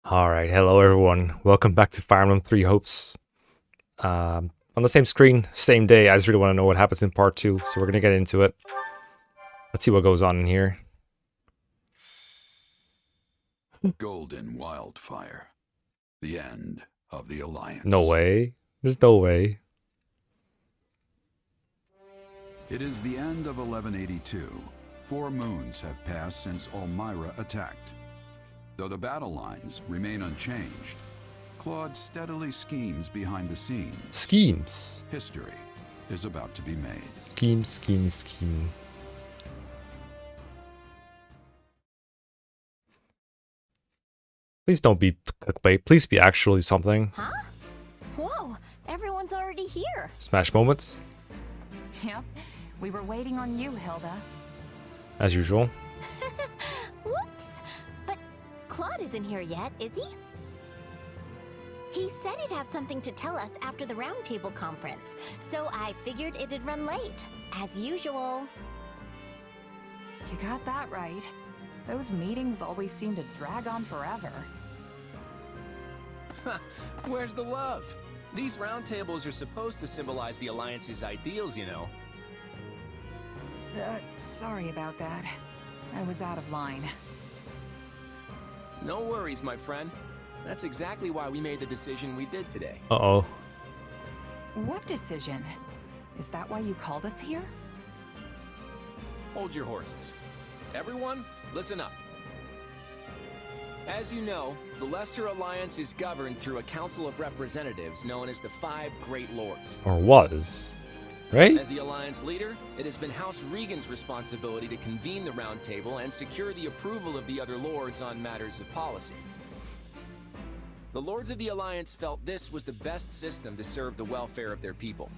Alright, hello everyone. Welcome back to Fire Emblem 3 Hopes. On the same screen, same day. I just really want to know what happens in part 2, so we're gonna get into it. Let's see what goes on in here. Golden Wildfire. The end of the Alliance. No way. There's no way. It is the end of 1182. 4 moons have passed since Elmira attacked. Though the battle lines remain unchanged, Claude steadily schemes behind the scenes. Schemes. History is about to be made. Scheme, scheme, scheme. Please don't be clickbait. Please be actually something. Huh? Whoa, everyone's already here. Smash moments, Yep, we were waiting on you, Hilda. as usual. Whoops. But Claude isn't here yet, is he? He said he'd have something to tell us after the roundtable conference, so I figured it'd run late, as usual. You got that right. Those meetings always seem to drag on forever. Where's the love? These roundtables are supposed to symbolize the Alliance's ideals, you know. Sorry about that. I was out of line. No worries, my friend. That's exactly why we made the decision we did today. Uh-oh. What decision? Is that why you called us here? Hold your horses. Everyone, listen up. As you know, the Leicester Alliance is governed through a council of representatives known as the Five Great Lords. Or was. Right? As the Alliance leader, it has been House Regan's responsibility to convene the roundtable and secure the approval of the other lords on matters of policy. The lords of the Alliance felt this was the best system to serve the welfare of their people.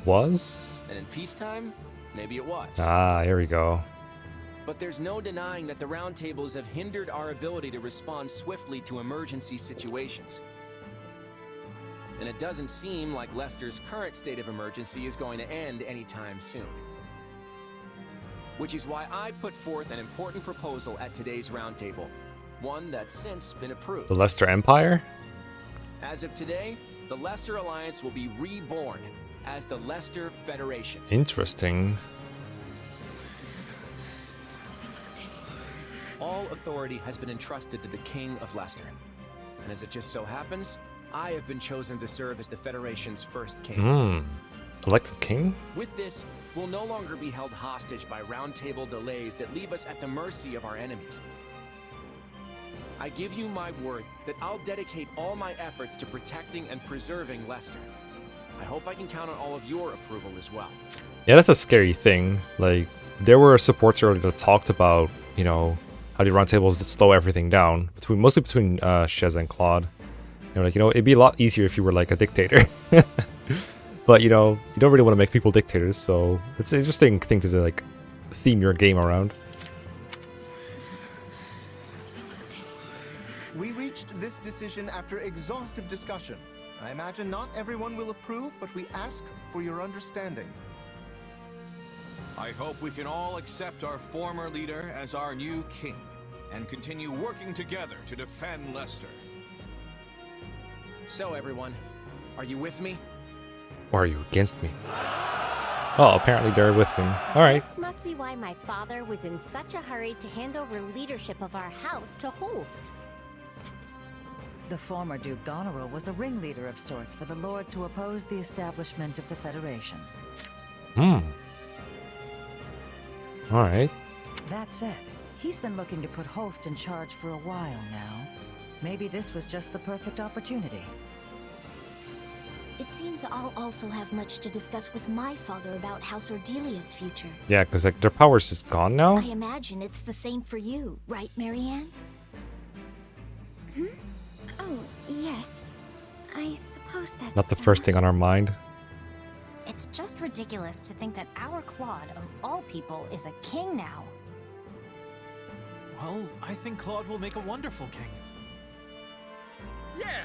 Was? And in peacetime, maybe it was. Ah, here we go. But there's no denying that the roundtables have hindered our ability to respond swiftly to emergency situations. And it doesn't seem like Leicester's current state of emergency is going to end anytime soon. Which is why I put forth an important proposal at today's roundtable, one that's since been approved. The Leicester Empire? As of today, the Leicester Alliance will be reborn as the Leicester Federation. Interesting. All authority has been entrusted to the King of Leicester. And as it just so happens, I have been chosen to serve as the Federation's first king. Elected king? With this, we'll no longer be held hostage by roundtable delays that leave us at the mercy of our enemies. I give you my word that I'll dedicate all my efforts to protecting and preserving Leicester. I hope I can count on all of your approval as well. Yeah, that's a scary thing. Like, there were supports earlier that talked about, you know, how the roundtables slow everything down, mostly between Shez and Claude. You know, like, you know, it'd be a lot easier if you were like a dictator. But, you know, you don't really want to make people dictators, so it's an interesting thing to like theme your game around. We reached this decision after exhaustive discussion. I imagine not everyone will approve, but we ask for your understanding. I hope we can all accept our former leader as our new king and continue working together to defend Leicester. So everyone, are you with me? Or are you against me? Oh, apparently they're with me. Alright. This must be why my father was in such a hurry to hand over leadership of our house to Holst. The former Duke Goneril was a ringleader of sorts for the lords who opposed the establishment of the Federation. Alright. That said, he's been looking to put Holst in charge for a while now. Maybe this was just the perfect opportunity. It seems I'll also have much to discuss with my father about House Ordelia's future. Yeah, because like their power's just gone now. I imagine it's the same for you, right, Marianne? Oh, yes. I suppose that's... Not the first thing on our mind. It's just ridiculous to think that our Claude, of all people, is a king now. Well, I think Claude will make a wonderful king. Yeah,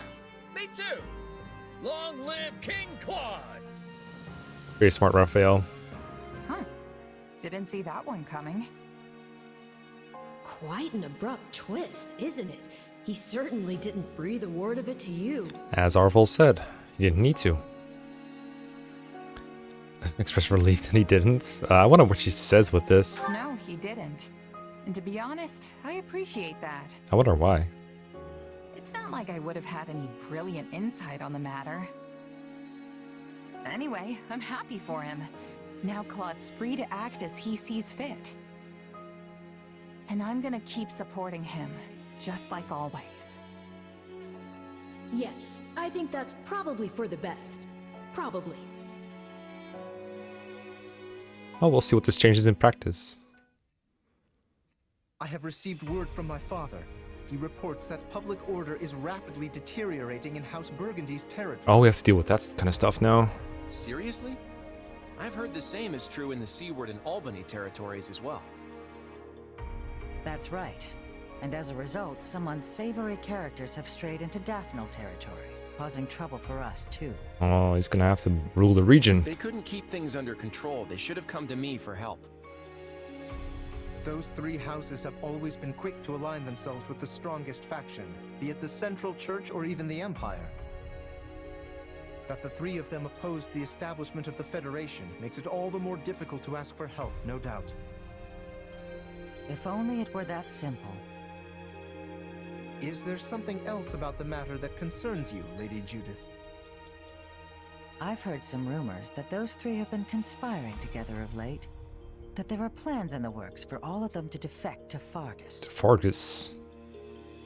me too. Long live King Claude! Very smart, Raphael. Huh. Didn't see that one coming. Quite an abrupt twist, isn't it? He certainly didn't breathe a word of it to you. As Arvel said, he didn't need to. Express relief that he didn't. I wonder what she says with this. No, he didn't. And to be honest, I appreciate that. I wonder why. It's not like I would have had any brilliant insight on the matter. Anyway, I'm happy for him. Now Claude's free to act as he sees fit. And I'm gonna keep supporting him, just like always. Yes, I think that's probably for the best. Probably. Oh, we'll see what this changes in practice. I have received word from my father. He reports that public order is rapidly deteriorating in House Burgundy's territory. Oh, we have to deal with that kind of stuff now. Seriously? I've heard the same is true in the Seaward and Albany territories as well. That's right. And as a result, some unsavory characters have strayed into Daphnal territory, causing trouble for us too. Oh, he's gonna have to rule the region. If they couldn't keep things under control, they should have come to me for help. Those three houses have always been quick to align themselves with the strongest faction, be it the Central Church or even the Empire. That the three of them opposed the establishment of the Federation makes it all the more difficult to ask for help, no doubt. If only it were that simple. Is there something else about the matter that concerns you, Lady Judith? I've heard some rumors that those three have been conspiring together of late. That there are plans in the works for all of them to defect to Fargus. Fargus.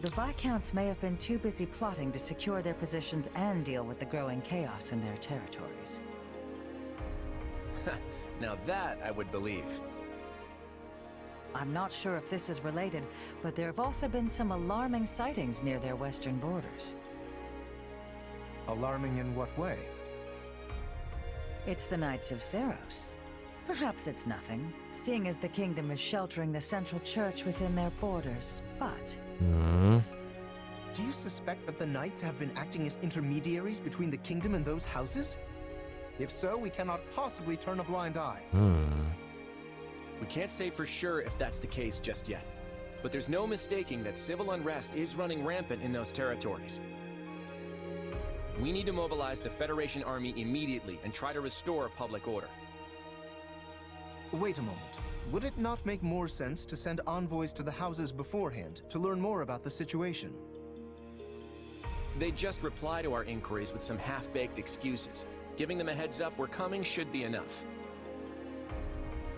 The Viscounts may have been too busy plotting to secure their positions and deal with the growing chaos in their territories. Now that I would believe. I'm not sure if this is related, but there have also been some alarming sightings near their western borders. Alarming in what way? It's the Knights of Seros. Perhaps it's nothing, seeing as the kingdom is sheltering the Central Church within their borders, but... Do you suspect that the Knights have been acting as intermediaries between the kingdom and those houses? If so, we cannot possibly turn a blind eye. We can't say for sure if that's the case just yet, but there's no mistaking that civil unrest is running rampant in those territories. We need to mobilize the Federation army immediately and try to restore public order. Wait a moment. Would it not make more sense to send envoys to the houses beforehand to learn more about the situation? They just reply to our inquiries with some half-baked excuses. Giving them a heads up we're coming should be enough.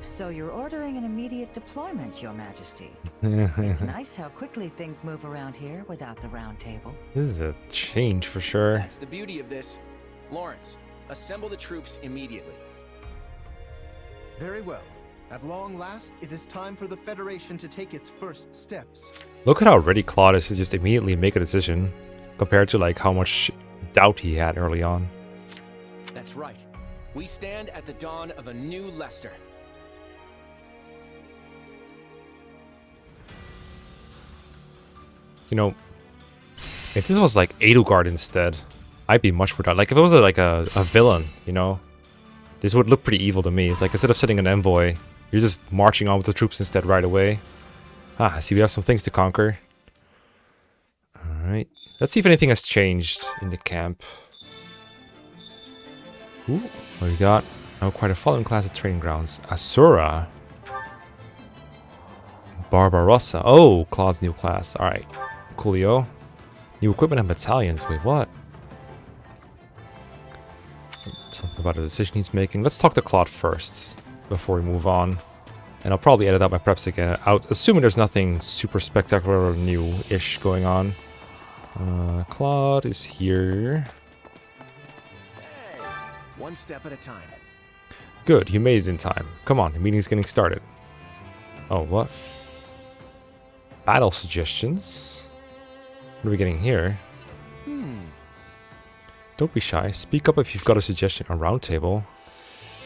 So you're ordering an immediate deployment, Your Majesty. It's nice how quickly things move around here without the round table. This is a change for sure. That's the beauty of this. Lawrence, assemble the troops immediately. Very well. At long last, it is time for the Federation to take its first steps. Look at how ready Claude is to just immediately make a decision, compared to like how much doubt he had early on. That's right. We stand at the dawn of a new Leicester. You know, if this was like Edelgard instead, I'd be much more down. Like if it was like a villain, you know, this would look pretty evil to me. It's like instead of sending an envoy, you're just marching on with the troops instead right away. Ah, I see we have some things to conquer. Alright. Let's see if anything has changed in the camp. Ooh, what do we got? Oh, quite a following class of training grounds. Asura. Barbarossa. Oh, Claude's new class. Alright. Coolio. New equipment and battalions. Wait, what? Something about a decision he's making. Let's talk to Claude first before we move on. And I'll probably edit out my preps again out, assuming there's nothing super spectacular or new-ish going on. Claude is here. Hey, one step at a time. Good, you made it in time. Come on, the meeting's getting started. Oh, what? Battle suggestions? What are we getting here? Don't be shy. Speak up if you've got a suggestion on Roundtable.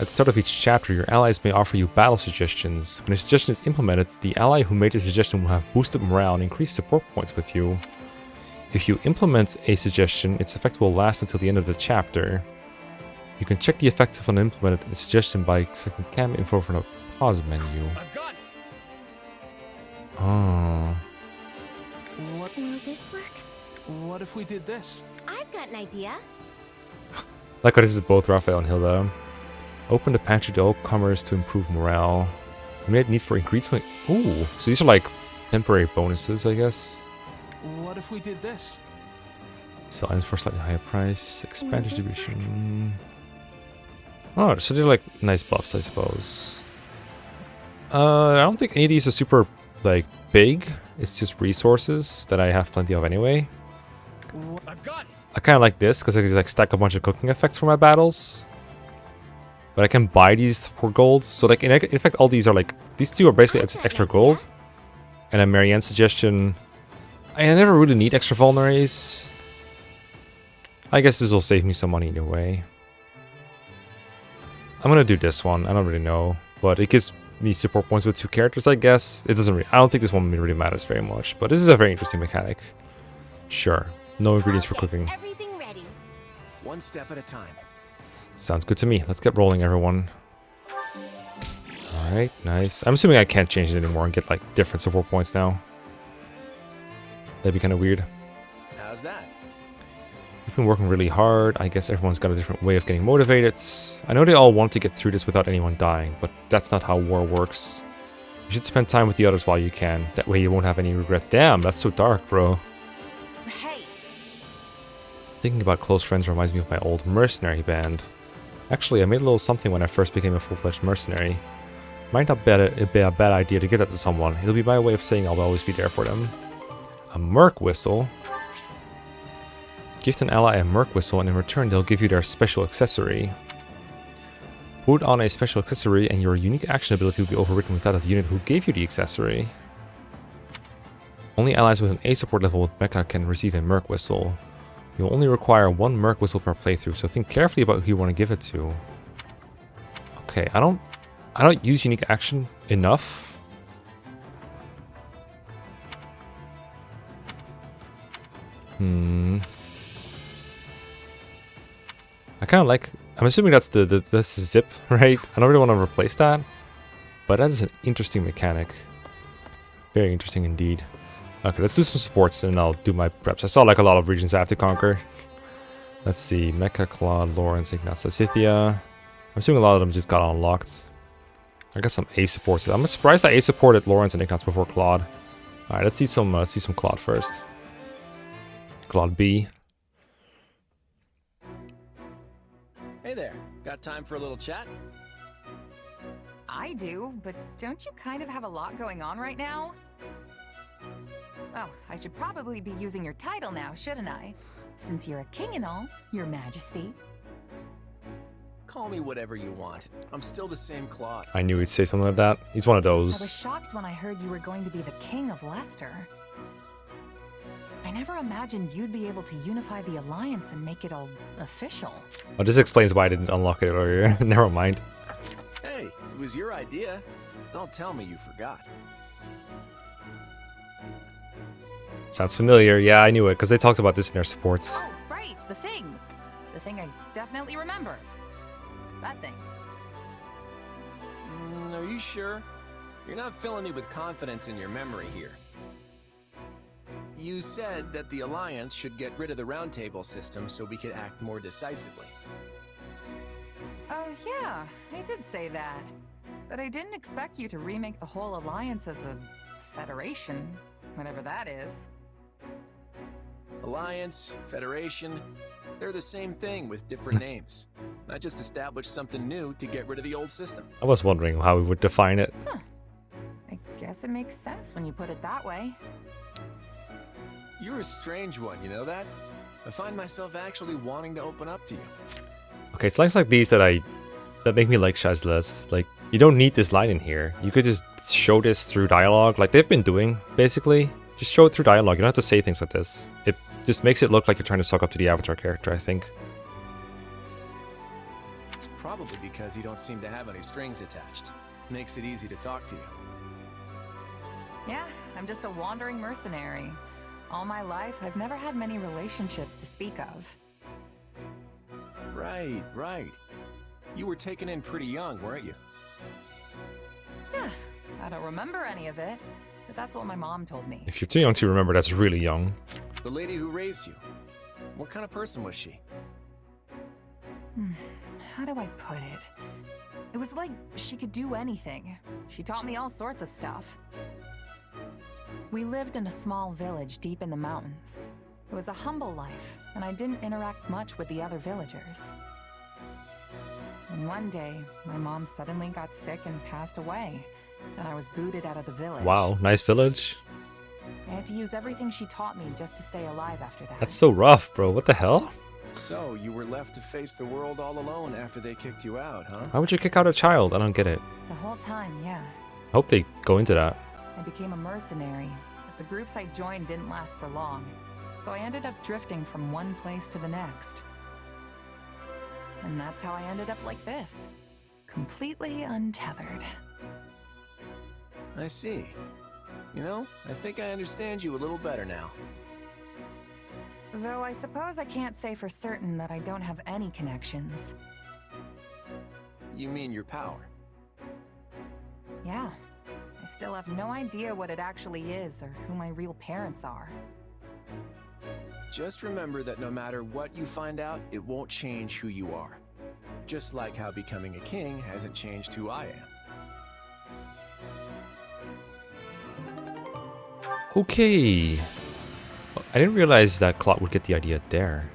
At the start of each chapter, your allies may offer you battle suggestions. When a suggestion is implemented, the ally who made the suggestion will have boosted morale and increased support points with you. If you implement a suggestion, its effect will last until the end of the chapter. You can check the effect of an implemented suggestion by selecting camp info from the pause menu. I've got it. Oh. What? Will this work? What if we did this? I've got an idea. Like how this is both Raphael and Hilda. Open the pantry to all comers to improve morale. Immediate need for increased. Ooh, so these are like temporary bonuses, I guess. What if we did this? Sell items for a slightly higher price. Expand distribution. Oh, so they're like nice buffs, I suppose. I don't think any of these are super like big. It's just resources that I have plenty of anyway. I've got it. I kind of like this because I can like stack a bunch of cooking effects for my battles. But I can buy these for gold. So like in fact, all these are like these two are basically just extra gold. And then Marianne's suggestion. I never really need extra vulneraries. I guess this will save me some money either way. I'm gonna do this one. I don't really know, but it gives me support points with 2 characters. I guess it doesn't really. I don't think this one really matters very much. But this is a very interesting mechanic. Sure, no ingredients for cooking. Everything ready. One step at a time. Sounds good to me. Let's get rolling, everyone. All right, nice. I'm assuming I can't change it anymore and get like different support points now. That'd be kind of weird. How's that? We've been working really hard. I guess everyone's got a different way of getting motivated. I know they all want to get through this without anyone dying, but that's not how war works. You should spend time with the others while you can. That way you won't have any regrets. Damn, that's so dark, bro. Hey. Thinking about close friends reminds me of my old mercenary band. Actually, I made a little something when I first became a full-fledged mercenary. Might not be a bad idea to give that to someone. It'll be my way of saying I'll always be there for them. A merc whistle? Gift an ally a merc whistle and in return they'll give you their special accessory. Put on a special accessory and your unique action ability will be overwritten with that of the unit who gave you the accessory. Only allies with an A support level with Mekkah can receive a merc whistle. You'll only require 1 merc whistle per playthrough, so think carefully about who you want to give it to. Okay, I don't use unique action enough. I kind of like. I'm assuming that's the zip, right? I don't really want to replace that, but that is an interesting mechanic. Very interesting indeed. Okay, let's do some supports and I'll do my preps. I saw like a lot of regions I have to conquer. Let's see, Mekkah, Claude, Lawrence, Ignatz, Scythia. I'm assuming a lot of them just got unlocked. I got some A supports. I'm surprised I A supported Lawrence and Ignatz before Claude. All right, let's see some Claude first. Claude B. Hey there. Got time for a little chat? I do, but don't you kind of have a lot going on right now? Oh, I should probably be using your title now, shouldn't I? Since you're a king and all, your majesty. Call me whatever you want. I'm still the same Claude. I knew he'd say something like that. He's one of I was those. shocked when I heard you were going to be the king of Leicester. I never imagined you'd be able to unify the Alliance and make it all official. Oh, this explains why I didn't unlock it earlier. Never mind. Hey, it was your idea. Don't tell me you forgot. Sounds familiar. Yeah, I knew it because they talked about this in their supports. Oh, right, the thing. The thing I definitely remember. That thing. Are you sure? You're not filling me with confidence in your memory here. You said that the Alliance should get rid of the roundtable system so we could act more decisively. Oh yeah, I did say that. But I didn't expect you to remake the whole Alliance as a federation, whatever that is. Alliance, Federation, they're the same thing with different names. I just established something new to get rid of the old system. I was wondering how we would define it. Huh. I guess it makes sense when you put it that way. You're a strange one, you know that? I find myself actually wanting to open up to you. Okay, it's lines like these that make me like Shaz less. Like, you don't need this line in here. You could just show this through dialogue, like they've been doing, basically. Just show it through dialogue. You don't have to say things like this. It just makes it look like you're trying to suck up to the Avatar character, I think. It's probably because you don't seem to have any strings attached. Makes it easy to talk to you. Yeah, I'm just a wandering mercenary. All my life, I've never had many relationships to speak of. Right, right. You were taken in pretty young, weren't you? Yeah, I don't remember any of it. but that's what my mom told me. If you're too young to remember, that's really young. The lady who raised you. What kind of person was she? How do I put it? It was like she could do anything. She taught me all sorts of stuff. We lived in a small village deep in the mountains. It was a humble life, and I didn't interact much with the other villagers. And one day, my mom suddenly got sick and passed away, and I was booted out of the village. Wow, nice village. I had to use everything she taught me just to stay alive after that. That's so rough, bro. What the hell? So, you were left to face the world all alone after they kicked you out, huh? Why would you kick out a child? I don't get it. The whole time, yeah. I hope they go into that. I became a mercenary, but the groups I joined didn't last for long. So I ended up drifting from one place to the next. And that's how I ended up like this. Completely untethered. I see. You know, I think I understand you a little better now. Though I suppose I can't say for certain that I don't have any connections. You mean your power? Yeah. I still have no idea what it actually is or who my real parents are. Just remember that no matter what you find out, it won't change who you are. Just like how becoming a king hasn't changed who I am. Okay. I didn't realize that Claude would get the idea there.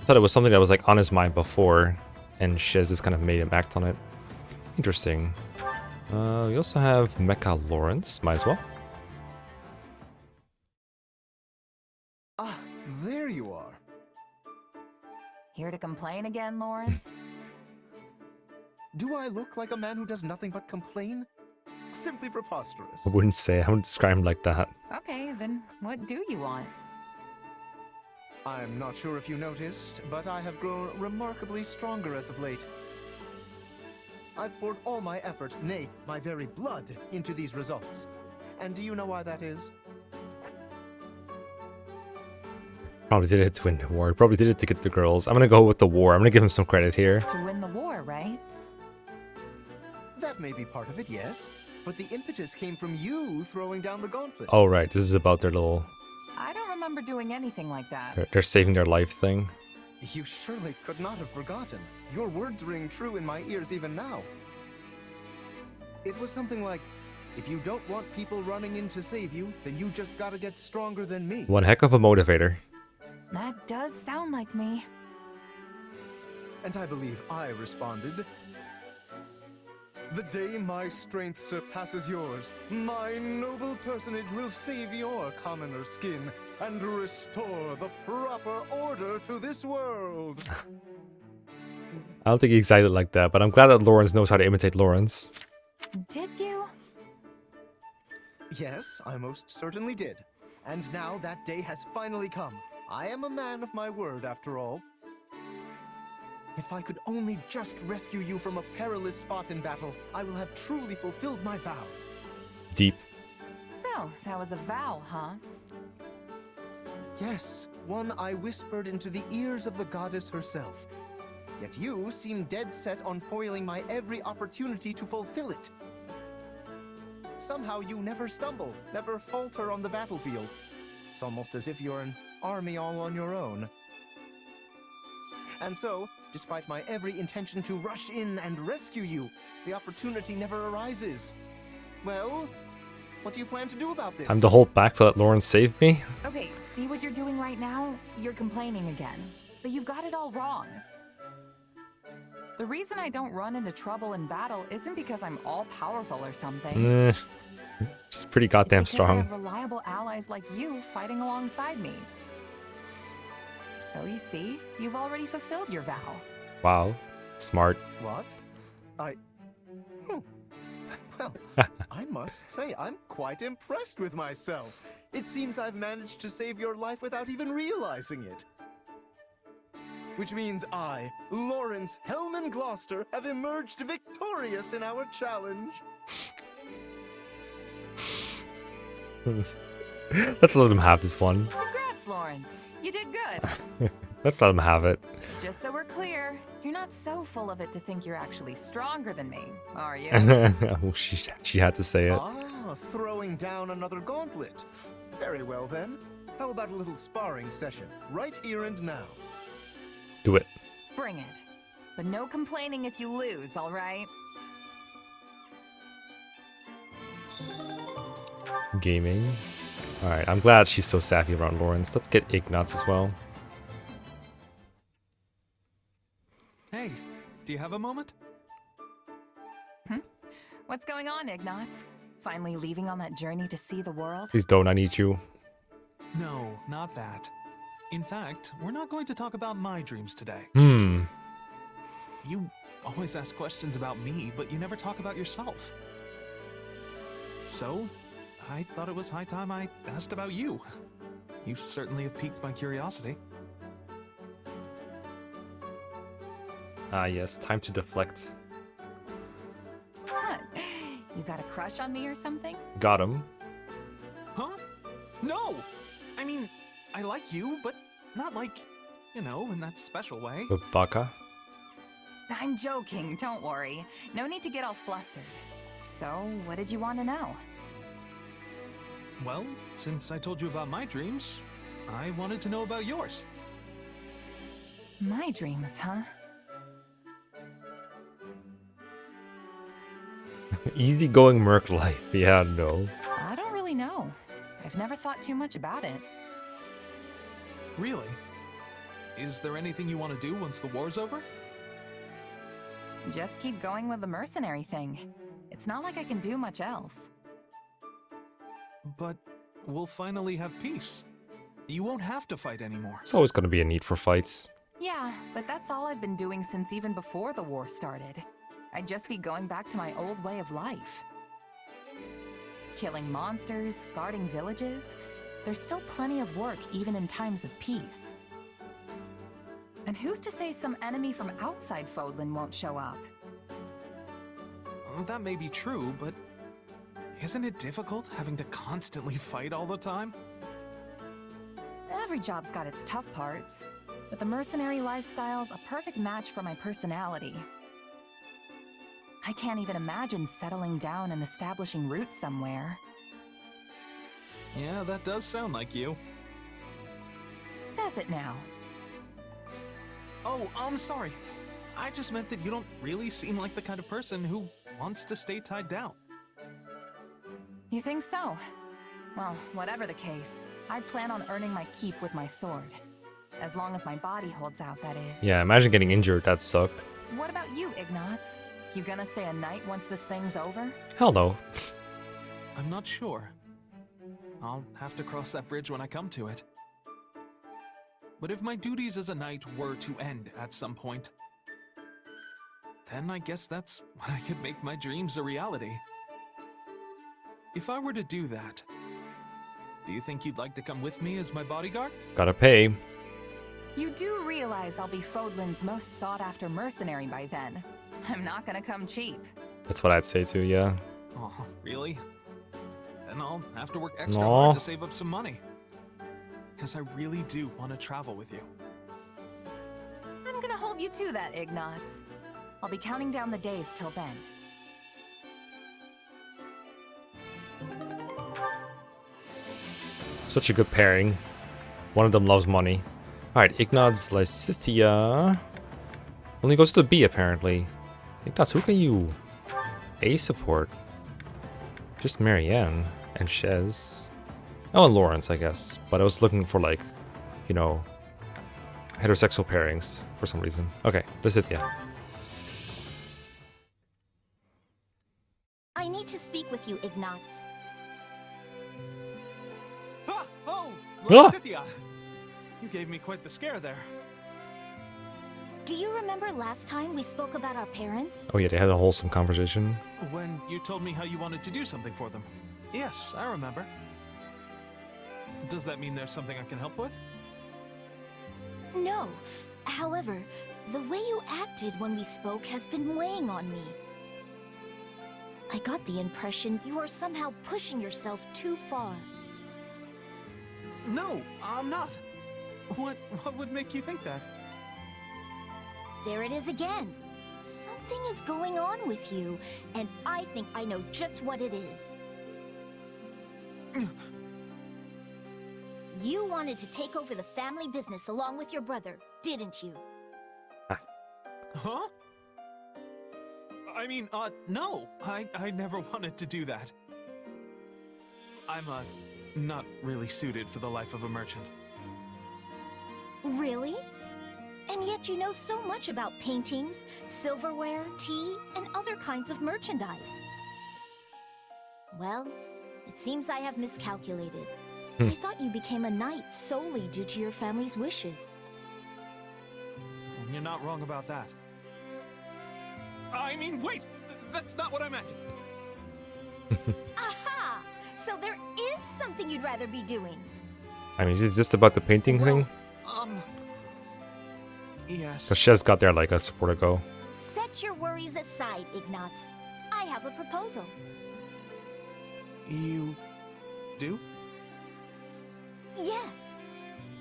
I thought it was something that was like on his mind before, and Shiz just kind of made him act on it. Interesting. We also have Mekkah Lawrence, might as well. Ah, there you are. Here to complain again, Lawrence? Do I look like a man who does nothing but complain? Simply preposterous. I wouldn't describe him like that. Okay, then what do you want? I'm not sure if you noticed, but I have grown remarkably stronger as of late. I've poured all my effort, nay, my very blood, into these results. And do you know why that is? Probably did it to win the war. Probably did it to get the girls. I'm gonna go with the war. I'm gonna give him some credit here. To win the war, right? That may be part of it, yes. But the impetus came from you throwing down the gauntlet. Oh, right. This is about their little... I don't remember doing anything like that. They're saving their life thing. You surely could not have forgotten. Your words ring true in my ears even now. It was something like, if you don't want people running in to save you, then you just gotta get stronger than me. One heck of a motivator. That does sound like me. And I believe I responded. The day my strength surpasses yours, my noble personage will save your commoner skin and restore the proper order to this world. I don't think he's excited like that, but I'm glad that Lawrence knows how to imitate Lawrence. Did you? Yes, I most certainly did. And now that day has finally come. I am a man of my word, after all. If I could only just rescue you from a perilous spot in battle, I will have truly fulfilled my vow. Deep. So, that was a vow, huh? Yes, one I whispered into the ears of the goddess herself. Yet you seem dead set on foiling my every opportunity to fulfill it. Somehow you never stumble, never falter on the battlefield. It's almost as if you're an army all on your own. And so, despite my every intention to rush in and rescue you, the opportunity never arises. Well, what do you plan to do about this? I'm to hold back to let Lawrence save me? Okay, see what you're doing right now? You're complaining again. But you've got it all wrong. The reason I don't run into trouble in battle isn't because I'm all-powerful or something. It's pretty goddamn It's strong. because I have reliable allies like you fighting alongside me. So you see, you've already fulfilled your vow. Wow. Smart. What? Well, I must say, I'm quite impressed with myself. It seems I've managed to save your life without even realizing it. Which means I, Lawrence Hellman Gloucester, have emerged victorious in our challenge. Let's let him have this one. Congrats, Lawrence. You did good. Let's let him have it. Just so we're clear, you're not so full of it to think you're actually stronger than me, are you? Oh, she had to say it. Ah, Ah, throwing down another gauntlet. Very well then. How about a little sparring session, right here and now? Do it. Bring it. But no complaining if you lose, all right? Gaming. Alright, I'm glad she's so savvy around Lawrence. Let's get Ignatz as well. Hey, do you have a moment? What's going on, Ignatz? Finally leaving on that journey to see the world? Please don't, I need you. No, not that. In fact, we're not going to talk about my dreams today. You always ask questions about me, but you never talk about yourself. So, I thought it was high time I asked about you. You certainly have piqued my curiosity. Ah, yes, time to deflect. What? You got a crush on me or something? Got him. Huh? No! I mean, I like you, but not like, you know, in that special way. The baka. I'm joking, don't worry. No need to get all flustered. So, what did you want to know? Well, since I told you about my dreams, I wanted to know about yours. My dreams, huh? Easygoing merc life. Yeah, no. I don't really know. I've never thought too much about it. Really? Is there anything you want to do once the war's over? Just keep going with the mercenary thing. It's not like I can do much else. But we'll finally have peace. You won't have to fight anymore. There's always gonna be a need for fights. Yeah, but that's all I've been doing since even before the war started. I'd just be going back to my old way of life. Killing monsters, guarding villages. There's still plenty of work even in times of peace. And who's to say some enemy from outside Fodlan won't show up? That may be true, but isn't it difficult having to constantly fight all the time? Every job's got its tough parts, but the mercenary lifestyle's a perfect match for my personality. I can't even imagine settling down and establishing roots somewhere. Yeah, that does sound like you. Does it now? Oh, I'm sorry. I just meant that you don't really seem like the kind of person who wants to stay tied down. You think so? Well, whatever the case, I plan on earning my keep with my sword. As long as my body holds out, that is. Yeah, imagine getting injured. That'd suck. What about you, Ignatz? You gonna stay a night once this thing's over? Hell no. I'm not sure. I'll have to cross that bridge when I come to it. But if my duties as a knight were to end at some point, then I guess that's when I could make my dreams a reality. If I were to do that, do you think you'd like to come with me as my bodyguard? Gotta pay. You do realize I'll be Fodlan's most sought-after mercenary by then. I'm not gonna come cheap. That's what I'd say too, yeah. Oh, really? Then I'll have to work extra Aw. hard to save up some money. Because I really do want to travel with you. I'm gonna hold you to that, Ignatz. I'll be counting down the days till then. Such a good pairing. One of them loves money. Alright, Ignatz Lysithia only goes to the B apparently. Ignatz, who can you A support? Just Marianne and Shez. Oh, and Lawrence, I guess. But I was looking for, like, you know, heterosexual pairings for some reason. Okay, Lysithia. I need to speak with you, Ignatz. Ah! Oh! Ah! Lysithia! You gave me quite the scare there. Do you remember last time we spoke about our parents? Oh yeah, they had a wholesome conversation. When you told me how you wanted to do something for them. Yes, I remember. Does that mean there's something I can help with? No. However, the way you acted when we spoke has been weighing on me. I got the impression you are somehow pushing yourself too far. No, I'm not. What would make you think that? There it is again. Something is going on with you, and I think I know just what it is. You wanted to take over the family business along with your brother, didn't you? Huh? I mean, no. I never wanted to do that. I'm, not really suited for the life of a merchant. Really? And yet you know so much about paintings, silverware, tea, and other kinds of merchandise. Well, it seems I have miscalculated. I thought you became a knight solely due to your family's wishes. You're not wrong about that. I mean, wait! That's not what I meant! Aha! So there is something you'd rather be doing. I mean, is it just about the painting thing? Yes. Because Shez got there like a support ago. Set your worries aside, Ignatz. I have a proposal. You do? Yes.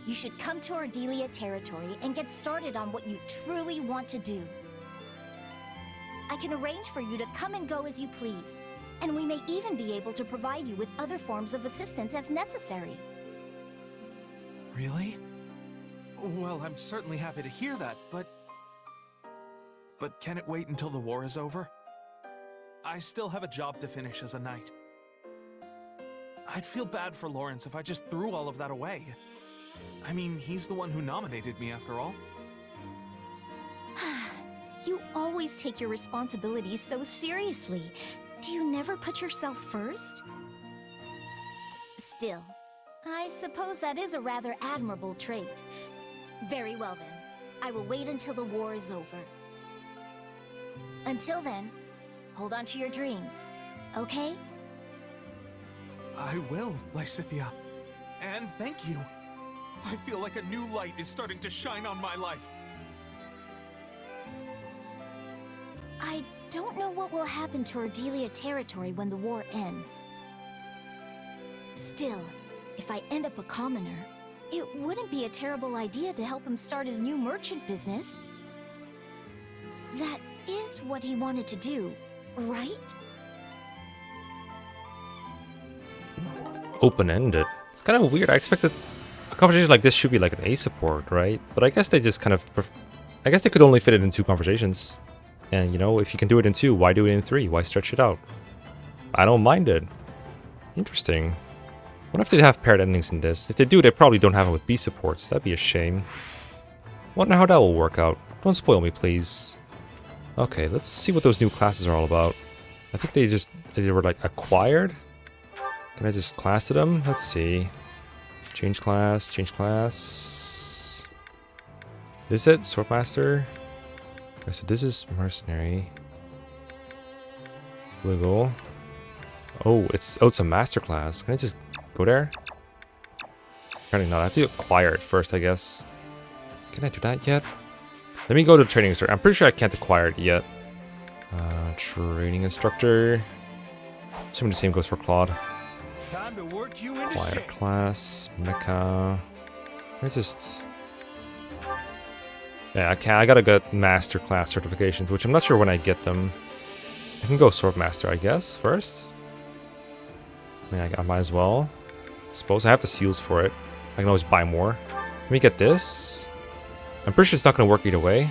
You should come to Ardelia territory and get started on what you truly want to do. I can arrange for you to come and go as you please, and we may even be able to provide you with other forms of assistance as necessary. Really? Well, I'm certainly happy to hear that, but can it wait until the war is over? I still have a job to finish as a knight. I'd feel bad for Lawrence if I just threw all of that away. I mean, he's the one who nominated me after all. You always take your responsibilities so seriously. Do you never put yourself first? Still, I suppose that is a rather admirable trait. Very well then. I will wait until the war is over. Until then, hold on to your dreams, okay? I will, Lysithia. And thank you. I feel like a new light is starting to shine on my life. I don't know what will happen to Ardelia territory when the war ends. Still, if I end up a commoner, it wouldn't be a terrible idea to help him start his new merchant business. That is what he wanted to do, right? Open-ended. It's kind of weird. I expected a conversation like this should be like an A support, right? But I guess they just kind of... I guess they could only fit it in 2 conversations. And, you know, if you can do it in 2, why do it in 3? Why stretch it out? I don't mind it. Interesting. What if they have paired endings in this? If they do, they probably don't have it with B supports. That'd be a shame. Wonder how that will work out. Don't spoil me, please. Okay, let's see what those new classes are all about. I think they were like acquired. Can I just class to them? Let's see. Change class, change class. This it? Swordmaster. Okay, so this is mercenary. Legal. Oh, it's a master class. Can I just go there? Apparently not. I have to acquire it first, I guess. Can I do that yet? Let me go to the training instructor. I'm pretty sure I can't acquire it yet. Training instructor. Assuming the same goes for Claude. Time to work you into Acquire shape. class. Mekkah. I just... Yeah, I gotta get master class certifications, which I'm not sure when I get them. I can go swordmaster, I guess, first. I mean, I might as well. Suppose I have the seals for it. I can always buy more. Let me get this. I'm pretty sure it's not gonna work either way.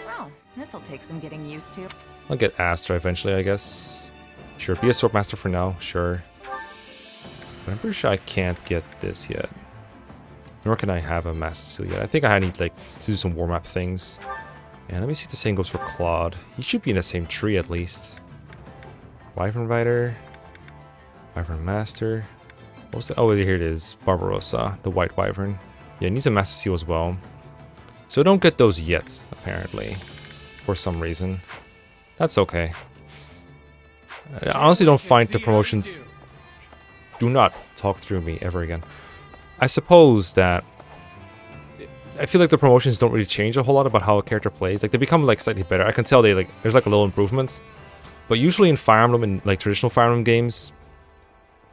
Well, this'll take some getting used to. I'll get Astra eventually, I guess. Sure, be a swordmaster for now, sure. But I'm pretty sure I can't get this yet. Nor can I have a master seal yet. I think I need like to do some warm-up things. And let me see if the same goes for Claude. He should be in the same tree at least. Wyvern Rider. Wyvern Master. What's the, oh, here it is. Barbarossa, the White Wyvern. Yeah, it needs a master seal as well. So don't get those yet, apparently. For some reason. That's okay. I honestly don't find the promotions... Do not talk through me ever again. I suppose that... I feel like the promotions don't really change a whole lot about how a character plays. Like, they become, like, slightly better. I can tell they, like, there's, like, a little improvement. But usually in Fire Emblem, in, like, traditional Fire Emblem games,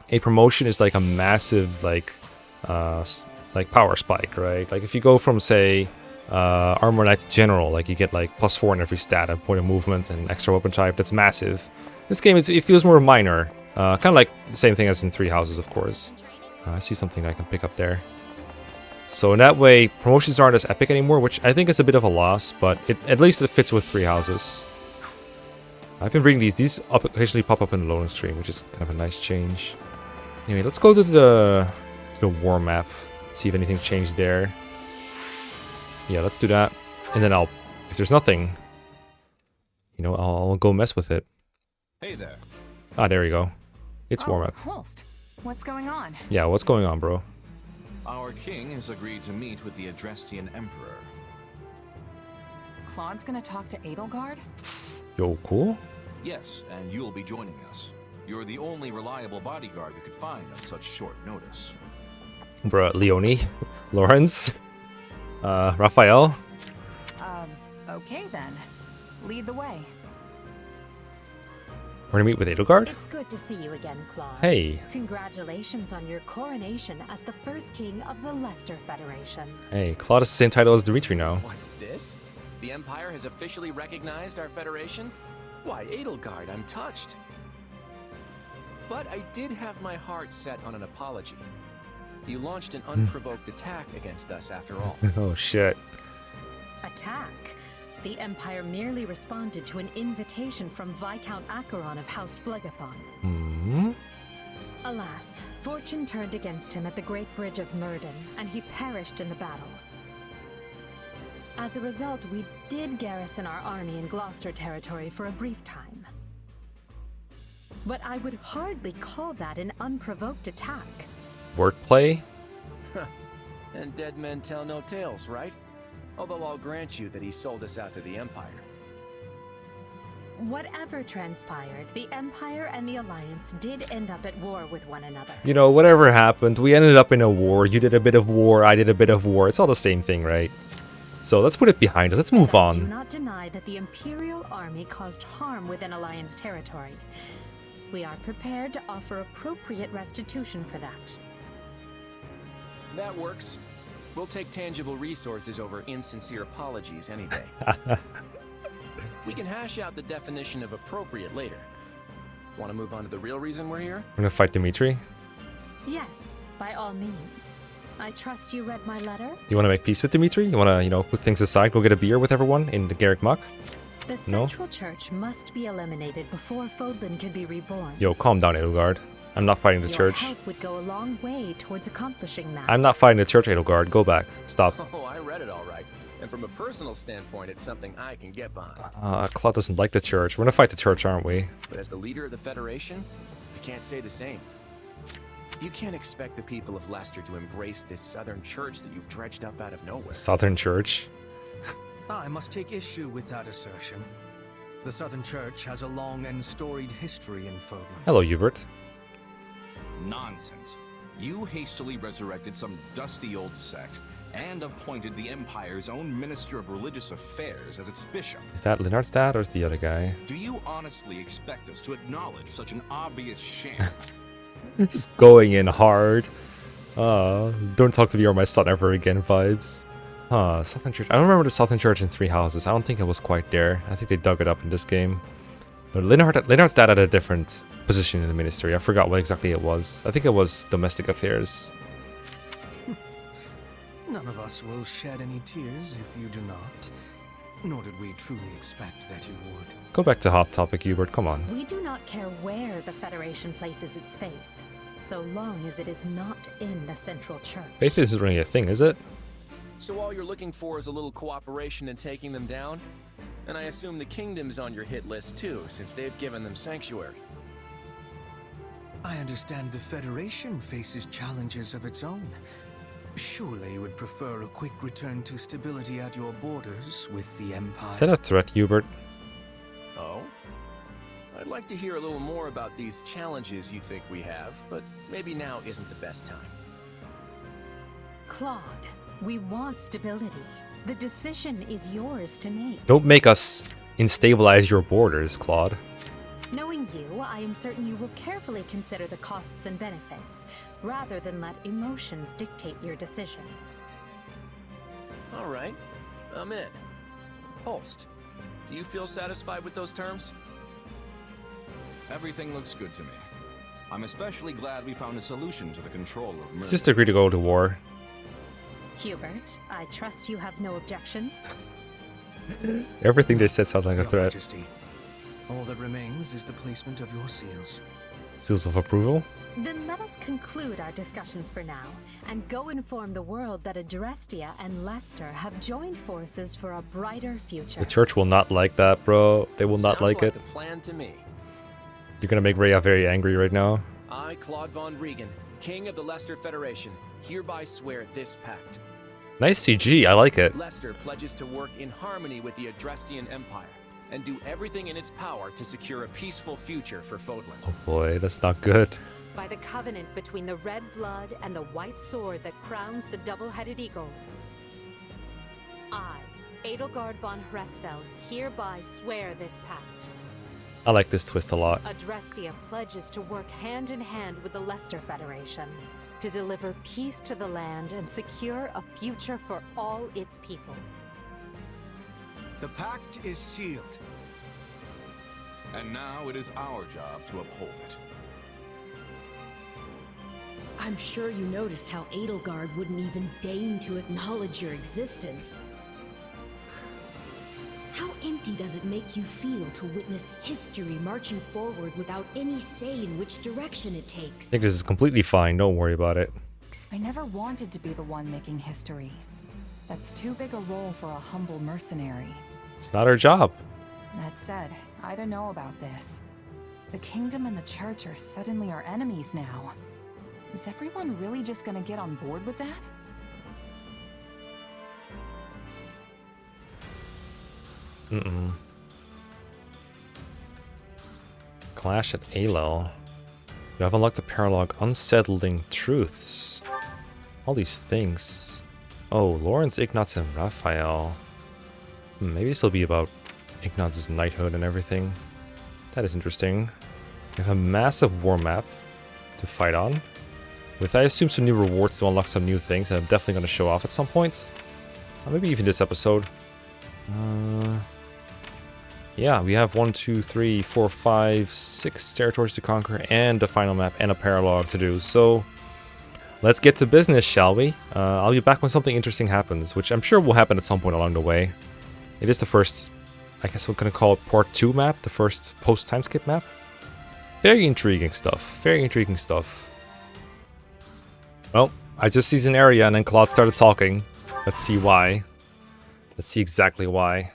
a promotion is, like, a massive, like, power spike, right? Like, if you go from, say, Armor Knight General. Like, you get like +4 in every stat, a point of movement, and extra weapon type. That's massive. This game, it feels more minor. Kind of like the same thing as in Three Houses, of course. I see something that I can pick up there. So in that way, promotions aren't as epic anymore, which I think is a bit of a loss, but at least it fits with Three Houses. I've been reading these. These occasionally pop up in the loading screen, which is kind of a nice change. Anyway, let's go to the war map. See if anything changed there. Yeah, let's do that. And then if there's nothing, you know, I'll go mess with it. Hey there. Ah, there you go. It's war map. Holst, what's going on? Yeah, what's going on, bro? Our king has agreed to meet with the Adrestian Emperor. Claude's gonna talk to Edelgard? Yo, cool. Yes, and you'll be joining us. You're the only reliable bodyguard we could find on such short notice. Bruh, Leonie, Lawrence, Raphael. Okay then. Lead the way. We're gonna meet with Edelgard? It's good to see you again, Claude. Hey. Congratulations on your coronation as the first king of the Leicester Federation. Hey, Claude has the same title as Dimitri now. What's this? The Empire has officially recognized our Federation? Why, Edelgard, I'm touched. But I did have my heart set on an apology. You launched an unprovoked attack against us after all. Oh, shit. Attack? The Empire merely responded to an invitation from Viscount Acheron of House Phlegethon. Hmm? Alas, fortune turned against him at the Great Bridge of Murden, and he perished in the battle. As a result, we did garrison our army in Gloucester territory for a brief time. But I would hardly call that an unprovoked attack. Wordplay? And dead men tell no tales, right? Although I'll grant you that he sold us out to the Empire. Whatever transpired, the Empire and the Alliance did end up at war with one another. You know, whatever happened, we ended up in a war. You did a bit of war, I did a bit of war. It's all the same thing, right? So let's put it behind us. Let's move on. Do not deny that the Imperial Army caused harm within Alliance territory. We are prepared to offer appropriate restitution for that. That works. We'll take tangible resources over insincere apologies any day. We can hash out the definition of appropriate later. Want to move on to the real reason we're here? We're gonna fight Dimitri. Yes, by all means. I trust you read my letter? You wanna make peace with Dimitri? You wanna, you know, put things aside, go get a beer with everyone in the Garrick Muck? The Central Church must be eliminated before Fodlan can be reborn. Yo, calm down, Edelgard. I'm not fighting the church. Your help would go a long way towards accomplishing that. I'm not fighting the church, Edelgard. Go back. Stop. Oh, I read it all right. And from a personal standpoint, it's something I can get behind. Claude doesn't like the church. We're gonna fight the church, aren't we? But as the leader of the Federation, I can't say the same. You can't expect the people of Leicester to embrace this Southern Church that you've dredged up out of nowhere. Southern Church? I must take issue with that assertion. The Southern Church has a long and storied history in Fodlan. Hello, Hubert. Nonsense. You hastily resurrected some dusty old sect and appointed the Empire's own Minister of Religious Affairs as its bishop. Is that Leonard's dad or is the other guy? Do you honestly expect us to acknowledge such an obvious sham? Just going in hard. Don't talk to me or my son ever again vibes. Southern Church. I don't remember the Southern Church in Three Houses. I don't think it was quite there. I think they dug it up in this game. No, Leonard's dad had a different position in the ministry. I forgot what exactly it was. I think it was domestic affairs. None of us will shed any tears if you do not. Nor did we truly expect that you would. Go back to Hot Topic, Hubert. Come on. We do not care where the Federation places its faith, so long as it is not in the Central Church. Faith isn't really a thing, is it? So all you're looking for is a little cooperation in taking them down? And I assume the Kingdom's on your hit list too, since they've given them sanctuary. I understand the Federation faces challenges of its own. Surely you would prefer a quick return to stability at your borders with the Empire. Is that a threat, Hubert? Oh? I'd like to hear a little more about these challenges you think we have, but maybe now isn't the best time. Claude, we want stability. The decision is yours to make. Don't make us instabilize your borders, Claude. Knowing you, I am certain you will carefully consider the costs and benefits, rather than let emotions dictate your decision. All right. I'm in. Holst, do you feel satisfied with those terms? Everything looks good to me. I'm especially glad we found a solution to the control of murder. Just agree to go to war. Hubert, I trust you have no objections? Everything they said sounds like a Your threat. Majesty, all that remains is the placement of your seals. Seals of approval? Then let us conclude our discussions for now, and go inform the world that Adrestia and Leicester have joined forces for a brighter future. The church will not like that, bro. They will not like it. Sounds like the plan to me. You're gonna make Rhea very angry right now. I, Claude von Regan, King of the Leicester Federation, hereby swear this pact. Nice CG, I like it. Leicester pledges to work in harmony with the Adrestian Empire and do everything in its power to secure a peaceful future for Fodlan. Oh boy, that's not good. By the covenant between the red blood and the white sword that crowns the double-headed eagle, I, Edelgard von Hresfeld, hereby swear this pact. I like this twist a lot. Adrestia pledges to work hand in hand with the Leicester Federation to deliver peace to the land and secure a future for all its people. The pact is sealed. And now it is our job to uphold it. I'm sure you noticed how Edelgard wouldn't even deign to acknowledge your existence. How empty does it make you feel to witness history marching forward without any say in which direction it I takes? think this is completely fine. Don't worry about it. I never wanted to be the one making history. That's too big a role for a humble mercenary. It's not our job. That said, I don't know about this. The kingdom and the church are suddenly our enemies now. Is everyone really just gonna get on board with that? Clash at Alel. You have unlocked the paralogue Unsettling Truths. All these things. Oh, Lawrence, Ignatz, and Raphael. Maybe this will be about Ignatz's knighthood and everything. That is interesting. We have a massive war map to fight on. With, I assume, some new rewards to unlock some new things that I'm definitely going to show off at some point. Or maybe even this episode. Yeah, we have 1, 2, 3, 4, 5, 6 territories to conquer and a final map and a paralogue to do. So let's get to business, shall we? I'll be back when something interesting happens, which I'm sure will happen at some point along the way. It is the first, I guess we're going to call it Part 2 map, the first post-timeskip map. Very intriguing stuff, very intriguing stuff. Well, I just seized an area and then Claude started talking. Let's see why. Let's see exactly why.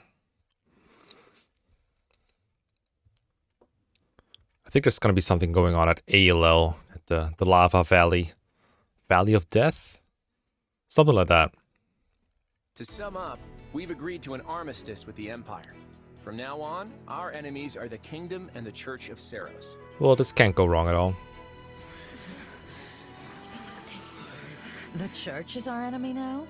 I think there's going to be something going on at ALL, at the Lava Valley. Valley of Death? Something like that. To sum up, we've agreed to an armistice with the Empire. From now on, our enemies are the Kingdom and the Church of Seros. Well, this can't go wrong at all. The church is our enemy now?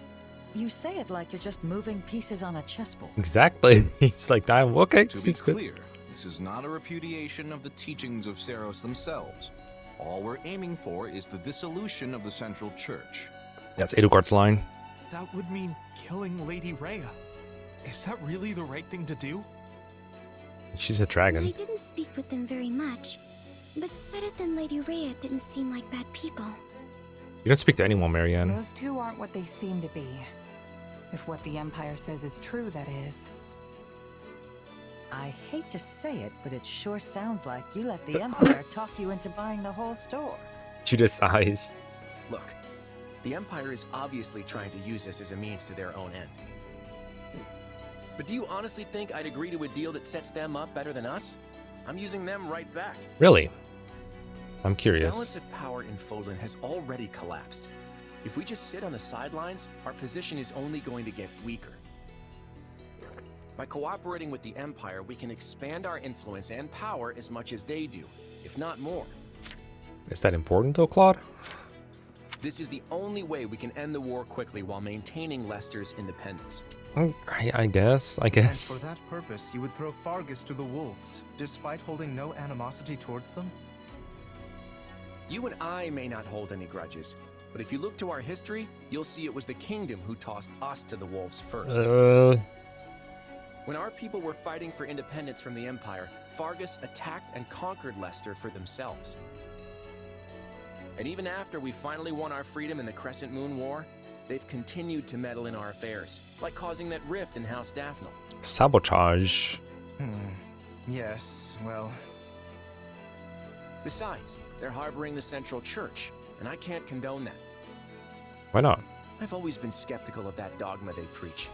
You say it like you're just moving pieces on a chessboard. Exactly. It's like, damn, okay, To be seems good. clear, this is not a repudiation of the teachings of Seros themselves. All we're aiming for is the dissolution of the Central Church. That's Edelgard's line. That would mean killing Lady Rhea. Is that really the right thing to do? She's a dragon. I didn't speak with them very much, but Sedith and Lady Rhea didn't seem like bad people. You don't speak to anyone, Marianne. Those two aren't what they seem to be. If what the Empire says is true, that is. I hate to say it, but it sure sounds like you let the Empire talk you into buying the whole store. Judith's eyes. Look, the Empire is obviously trying to use us as a means to their own end. But do you honestly think I'd agree to a deal that sets them up better than us? I'm using them right back. Really? I'm The curious. balance of power in Fodlan has already collapsed. If we just sit on the sidelines, our position is only going to get weaker. By cooperating with the Empire, we can expand our influence and power as much as they do, if not more. Is that important though, Claude? This is the only way we can end the war quickly while maintaining Leicester's independence. I guess. And for that purpose, you would throw Fargus to the wolves, despite holding no animosity towards them? You and I may not hold any grudges, But if you look to our history, you'll see it was the kingdom who tossed us to the wolves first. When our people were fighting for independence from the Empire, Fargus attacked and conquered Leicester for themselves. And even after we finally won our freedom in the Crescent Moon War, they've continued to meddle in our affairs, like causing that rift in House Daphne. Sabotage. Yes, well... Besides, they're harboring the Central Church, and I can't condone that. Why not? I've always been skeptical of that dogma they preach.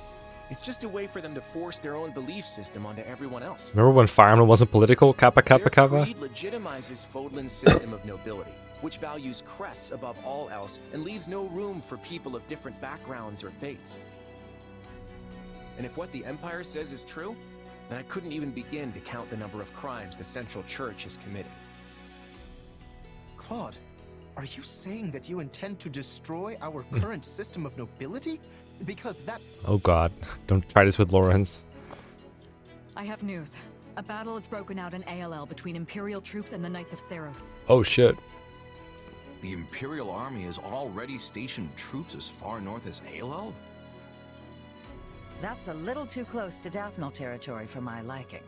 It's just a way for them to force their own belief system onto everyone else. Remember when Fire Emblem wasn't political? Kappa Kappa Kappa? Their creed legitimizes Fodlan's system of nobility, which values crests above all else and leaves no room for people of different backgrounds or faiths. And if what the Empire says is true, then I couldn't even begin to count the number of crimes the Central Church has committed. Claude, are you saying that you intend to destroy our current system of nobility? Because that... Oh god, don't try this with Lawrence. I have news. A battle has broken out in ALL between Imperial troops and the Knights of Seros. Oh shit. The Imperial Army has already stationed troops as far north as ALL? That's a little too close to Daphne territory for my liking.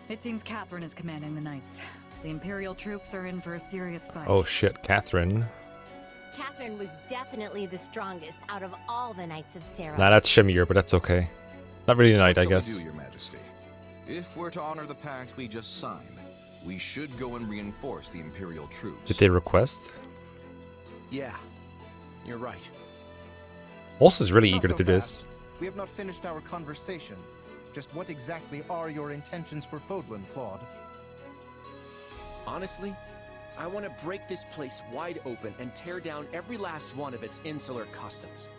It seems Catherine is commanding the Knights. The Imperial troops are in for a serious fight. Oh shit, Catherine. Catherine was definitely the strongest out of all the Knights of Seros. Nah, that's Shamir, but that's okay. Not really a knight, I What shall guess. we do, Your Majesty? If we're to honor the pact we just signed, we should go and reinforce the Imperial troops. Did they request? Yeah, you're right. Ulce is really Not eager to so do fast. this. We have not finished our conversation. Just what exactly are your intentions for Fodlan, Claude? Honestly, I want to break this place wide open and tear down every last one of its insular customs.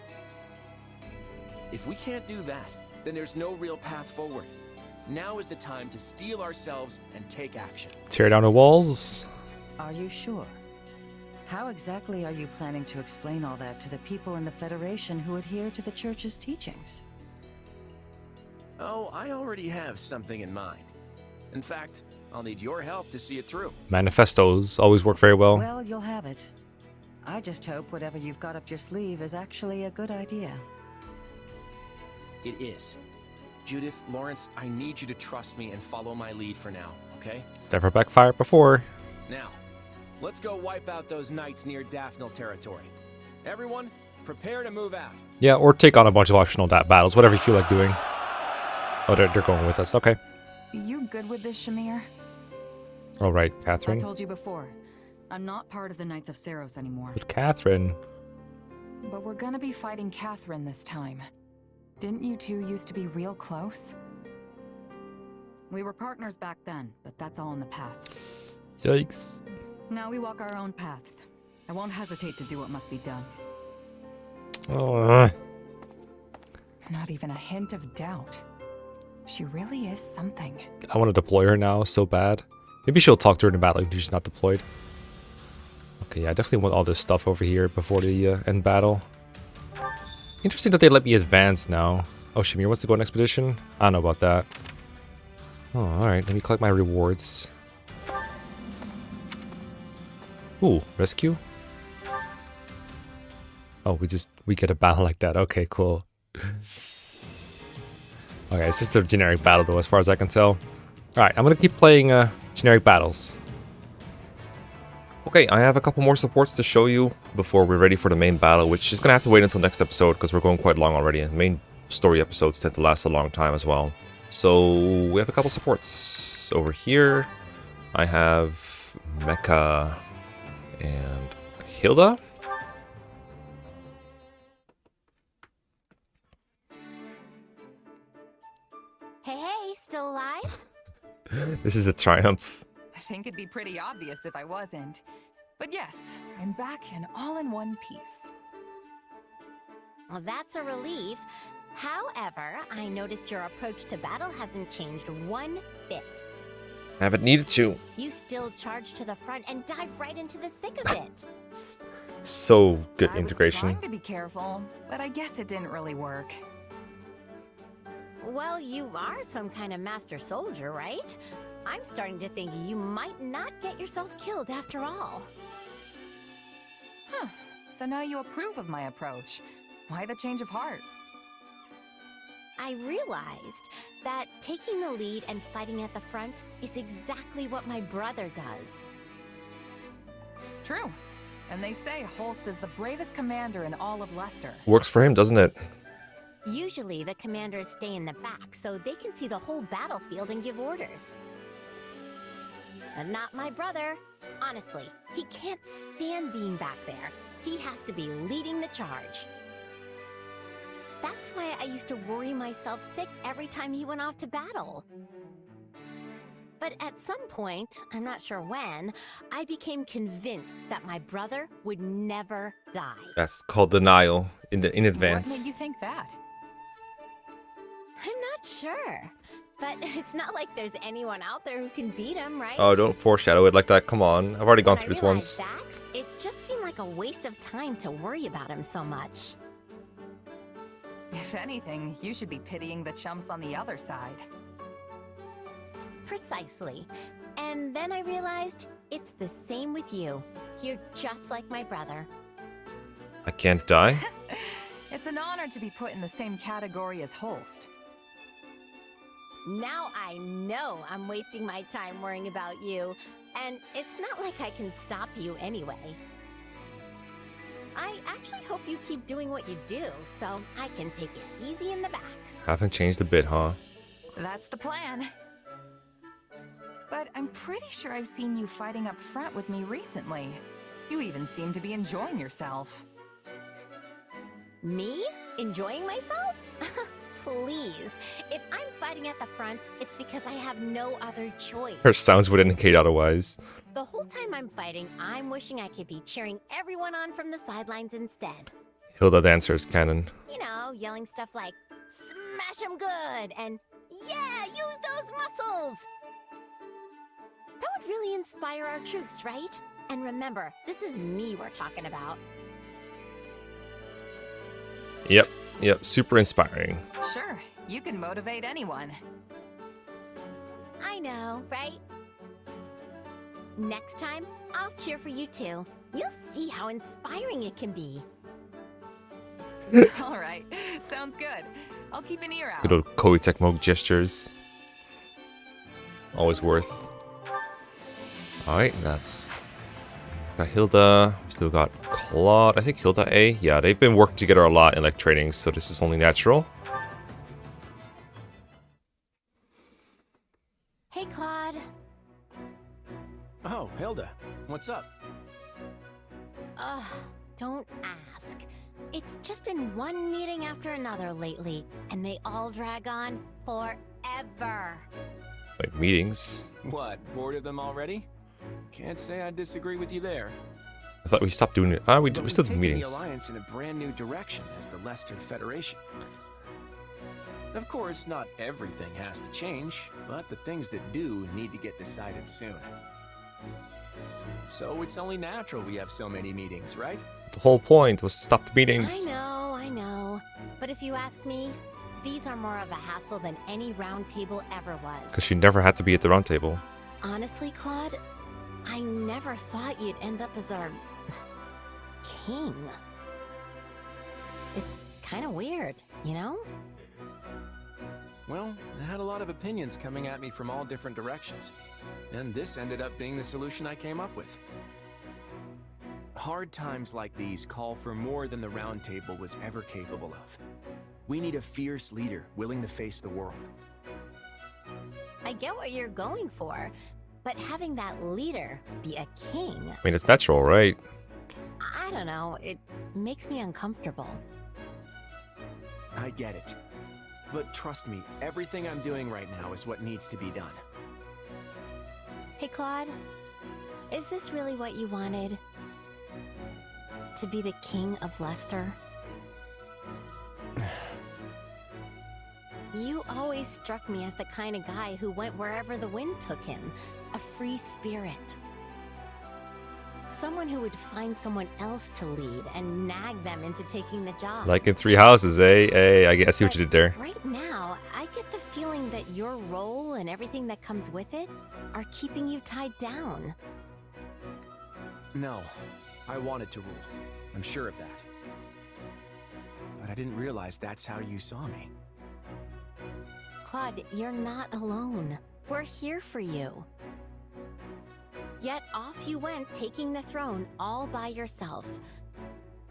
If we can't do that, then there's no real path forward. Now is the time to steel ourselves and take action. Tear down the walls? Are you sure? How exactly are you planning to explain all that to the people in the Federation who adhere to the Church's teachings? Oh, I already have something in mind. In fact, I'll need your help to see it through. Manifestos always work very well. Well, you'll have it. I just hope whatever you've got up your sleeve is actually a good idea. It is. Judith, Lawrence, I need you to trust me and follow my lead for now, okay? It's never backfired before. Now, let's go wipe out those knights near Daphne territory. Everyone, prepare to move out. Yeah, or take on a bunch of optional battles, whatever you feel like doing. Oh, they're going with us. Okay. You good with this, Shamir? All right, Catherine. I told you before, I'm not part of the Knights of Seros anymore. But Catherine. But we're gonna be fighting Catherine this time. Didn't you two used to be real close? We were partners back then, but that's all in the past. Yikes. Now we walk our own paths. I won't hesitate to do what must be done. Oh. Not even a hint of doubt. She really is something. I want to deploy her now so bad. Maybe she'll talk during the battle if she's not deployed. Okay, yeah, I definitely want all this stuff over here before the end battle. Interesting that they let me advance now. Oh, Shamir wants to go on expedition? I don't know about that. Oh, alright, let me collect my rewards. Ooh, rescue? Oh, we get a battle like that. Okay, cool. Okay, it's just a generic battle though, as far as I can tell. Alright, I'm gonna keep playing generic battles. Okay, I have a couple more supports to show you before we're ready for the main battle, which is gonna have to wait until next episode because we're going quite long already, and main story episodes tend to last a long time as well. So we have a couple supports over here. I have Mekkah and Hilda. Hey, still alive? This is a triumph. I think it'd be pretty obvious if I wasn't. But yes, I'm back and all in one piece. Well, that's a relief. However, I noticed your approach to battle hasn't changed one bit. Haven't needed to. You still charge to the front and dive right into the thick of it. So good I integration. was trying to be careful, but I guess it didn't really work. Well, you are some kind of master soldier, right? I'm starting to think you might not get yourself killed after all. So now you approve of my approach. Why the change of heart? I realized that taking the lead and fighting at the front is exactly what my brother does. True. And they say Holst is the bravest commander in all of Leicester. Works for him, doesn't it? Usually the commanders stay in the back so they can see the whole battlefield and give orders. But not my brother. Honestly, he can't stand being back there. He has to be leading the charge. That's why I used to worry myself sick every time he went off to battle. But at some point, I'm not sure when, I became convinced that my brother would never die. That's called denial in advance. What made you think that? I'm not sure. But it's not like there's anyone out there who can beat him, right? Oh, don't foreshadow it like that. Come on. I've already gone through this once. That, it just seemed like a waste of time to worry about him so much. If anything, you should be pitying the chumps on the other side. Precisely. And then I realized it's the same with you. You're just like my brother. I can't die? It's an honor to be put in the same category as Holst. Now I know I'm wasting my time worrying about you, and it's not like I can stop you anyway. I actually hope you keep doing what you do, so I can take it easy in the back. Haven't changed a bit, huh? That's the plan. But I'm pretty sure I've seen you fighting up front with me recently. You even seem to be enjoying yourself. Me? Enjoying myself? Please. If I'm fighting at the front, it's because I have no other choice. Her sounds would indicate otherwise. The whole time I'm fighting, I'm wishing I could be cheering everyone on from the sidelines instead. Hilda Dancer's canon. You know, yelling stuff like, smash 'em good, and yeah, use those muscles! That would really inspire our troops, right? And remember, this is me we're talking about. Yep, super inspiring. Sure, you can motivate anyone. I know, right? Next time, I'll cheer for you too. You'll see how inspiring it can be. All right, sounds good. I'll keep an ear out. Good old Koei Tecmo gestures. Always worth. Alright, that's... Got Hilda, we still got Claude, I think Hilda A. Yeah, they've been working together a lot in like training, so this is only natural. Hey, Claude. Oh, Hilda, what's up? Ugh, don't ask. It's just been one meeting after another lately, and they all drag on forever. Like meetings. What, bored of them already? Can't say I disagree with you there. I thought we stopped doing it. We still do meetings. The Alliance in a brand new direction as the Leicester Federation. Of course, not everything has to change, but the things that do need to get decided soon. So it's only natural we have so many meetings, right? The whole point was to stop the meetings. I know. But if you ask me, these are more of a hassle than any round table ever was. Because she never had to be at the round table. Honestly, Claude, I never thought you'd end up as our king. It's kind of weird, you know? Well, I had a lot of opinions coming at me from all different directions, and this ended up being the solution I came up with. Hard times like these call for more than the Round Table was ever capable of. We need a fierce leader willing to face the world. I get what you're going for, but having that leader be a king... I mean, it's natural, right? I don't know, it makes me uncomfortable. I get it. But trust me, everything I'm doing right now is what needs to be done. Hey, Claude, is this really what you wanted? To be the king of Leicester? You always struck me as the kind of guy who went wherever the wind took him. A free spirit. Someone who would find someone else to lead and nag them into taking the job. Like in Three Houses, eh? Hey, I see what you did there. Right now, I get the feeling that your role and everything that comes with it are keeping you tied down. No, I wanted to rule. I'm sure of that. But I didn't realize that's how you saw me. Claude, you're not alone. We're here for you. Yet off you went, taking the throne all by yourself.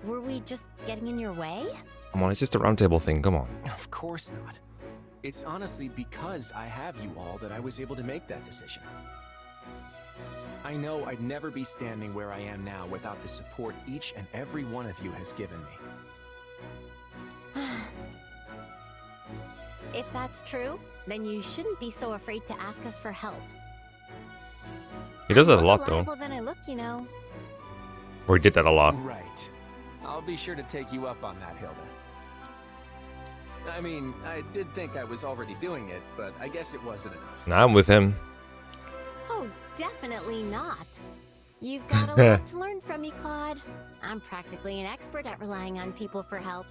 Were we just getting in your way? Come on, it's just a roundtable thing. Come on. Of course not. It's honestly because I have you all that I was able to make that decision. I know I'd never be standing where I am now without the support each and every one of you has given me. If that's true, then you shouldn't be so afraid to ask us for help. He does that a I'm lot, more though. reliable than I look, you know. Or he did that a lot. Right. I'll be sure to take you up on that, Hilda. I mean, I did think I was already doing it, but I guess it wasn't enough. Nah, I'm with him. Oh, definitely not. You've got a lot to learn from me, Claude. I'm practically an expert at relying on people for help.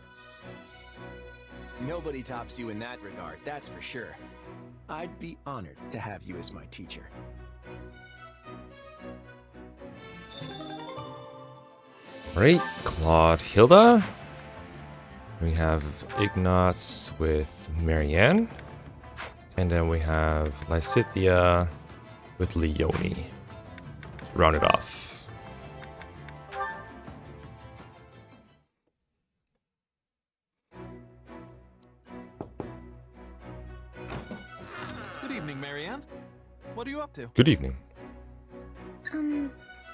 Nobody tops you in that regard, that's for sure. I'd be honored to have you as my teacher. Right, Claude, Hilda. We have Ignatz with Marianne. And then we have Lysithia with Leone. Let's round it off. Good evening, Marianne. What are you up to? Good evening.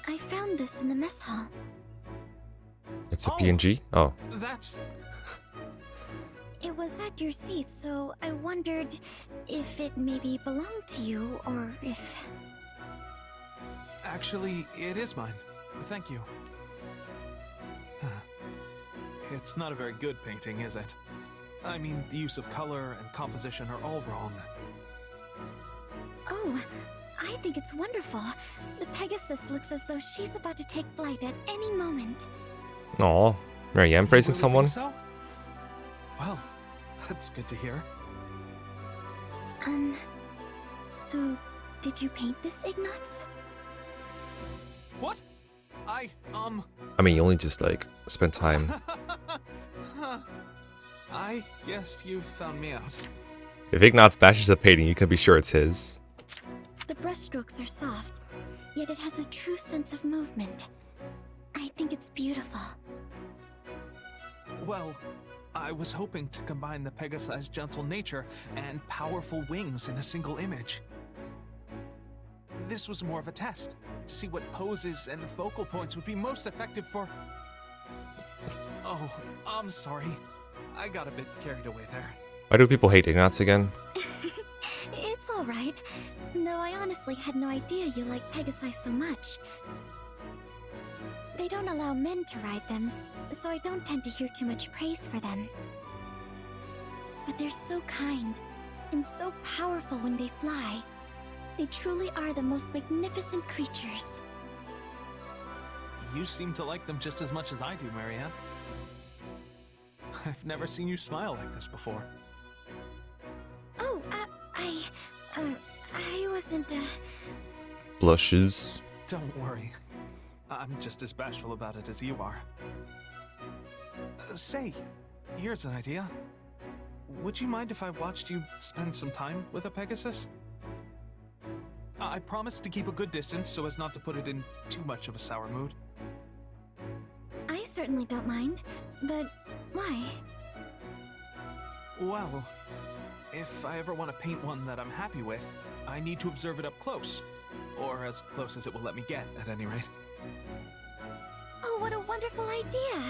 I found this in the mess hall. It's a PNG? Oh. That's... It was at your seat, so I wondered if it maybe belonged to you, or if... Actually, it is mine. Thank you. It's not a very good painting, is it? I mean, the use of color and composition are all wrong. Oh, I think it's wonderful. The Pegasus looks as though she's about to take flight at any moment. Aw, Marianne praising someone? So? Well, that's good to hear. So, did you paint this, Ignatz? What? I mean, you only just, like, spent time. I guess you found me out. If Ignatz bashes a painting, you can be sure it's his. The brushstrokes are soft, yet it has a true sense of movement. I think it's beautiful. Well, I was hoping to combine the Pegasi's gentle nature and powerful wings in a single image. This was more of a test, to see what poses and focal points would be most effective for... Oh, I'm sorry. I got a bit carried away there. Why do people hate Ignatz again? It's alright, though I honestly had no idea you like Pegasi so much. They don't allow men to ride them, so I don't tend to hear too much praise for them. But they're so kind, and so powerful when they fly. They truly are the most magnificent creatures. You seem to like them just as much as I do, Marianne. I've never seen you smile like this before. Oh, I wasn't, Blushes. Don't worry. I'm just as bashful about it as you are. Say, here's an idea. Would you mind if I watched you spend some time with a Pegasus? I promise to keep a good distance so as not to put it in too much of a sour mood. I certainly don't mind, but why? Well, if I ever want to paint one that I'm happy with, I need to observe it up close. Or as close as it will let me get, at any rate. Oh, what a wonderful idea!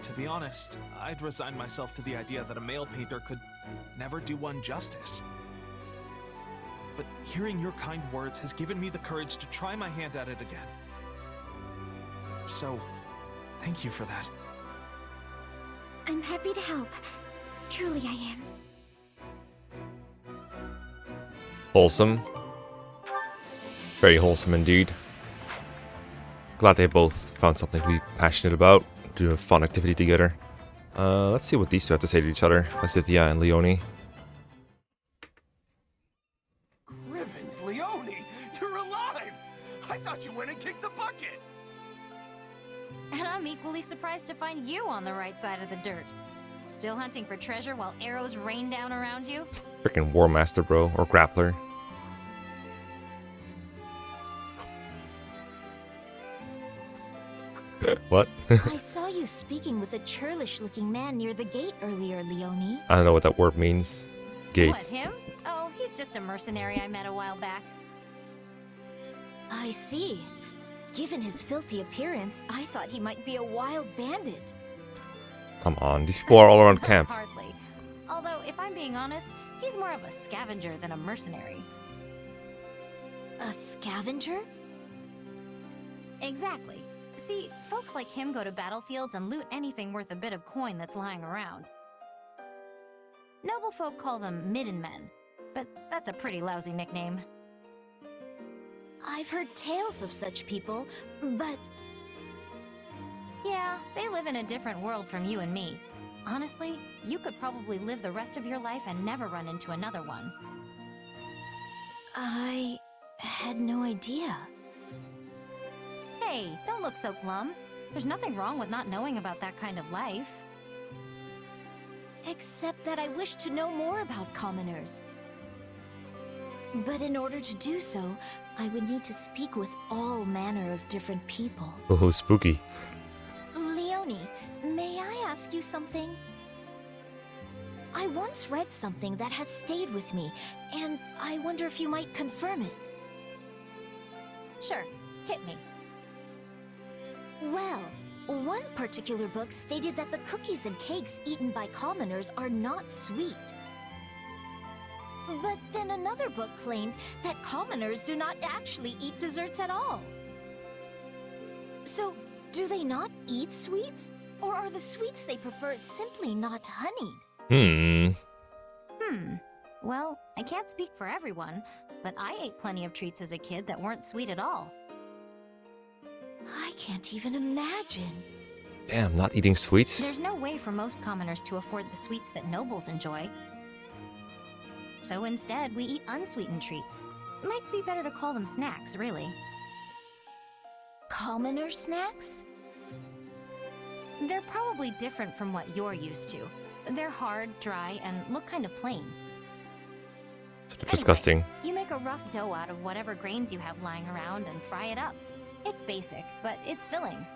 To be honest, I'd resign myself to the idea that a male painter could never do one justice. But hearing your kind words has given me the courage to try my hand at it again. So, thank you for that. I'm happy to help. Truly I am. Wholesome. Very wholesome indeed. Glad they both found something to be passionate about. Do a fun activity together. Let's see what these two have to say to each other. Lysithia and Leone. Grivens, Leone, you're alive! I thought you went and kicked the bucket! And I'm equally surprised to find you on the right side of the dirt. Still hunting for treasure while arrows rain down around you? Freaking War Master, bro. Or Grappler. What? I saw you speaking with a churlish-looking man near the gate earlier, Leonie. I don't know what that word means. Gate. What, him? Oh, he's just a mercenary I met a while back. I see. Given his filthy appearance, I thought he might be a wild bandit. Come on, these people are all around camp. Hardly. Although, if I'm being honest, he's more of a scavenger than a mercenary. A scavenger? Exactly. See, folks like him go to battlefields and loot anything worth a bit of coin that's lying around. Noble folk call them midden men, but that's a pretty lousy nickname. I've heard tales of such people, but... Yeah, they live in a different world from you and me. Honestly, you could probably live the rest of your life and never run into another one. I had no idea. Hey, don't look so glum. There's nothing wrong with not knowing about that kind of life. Except that I wish to know more about commoners. But in order to do so, I would need to speak with all manner of different people. Oh, spooky. Leonie, may I ask you something? I once read something that has stayed with me, and I wonder if you might confirm it. Sure, hit me. Well, one particular book stated that the cookies and cakes eaten by commoners are not sweet. But then another book claimed that commoners do not actually eat desserts at all. So, do they not eat sweets? Or are the sweets they prefer simply not honeyed? Well, I can't speak for everyone, but I ate plenty of treats as a kid that weren't sweet at all. I can't even imagine. Damn, not eating sweets? There's no way for most commoners to afford the sweets that nobles enjoy. So instead, we eat unsweetened treats. Might be better to call them snacks, really. Commoner snacks? They're probably different from what you're used to. They're hard, dry, and look kind of plain. Disgusting. Anyway, you make a rough dough out of whatever grains you have lying around and fry it up. It's basic, but it's filling.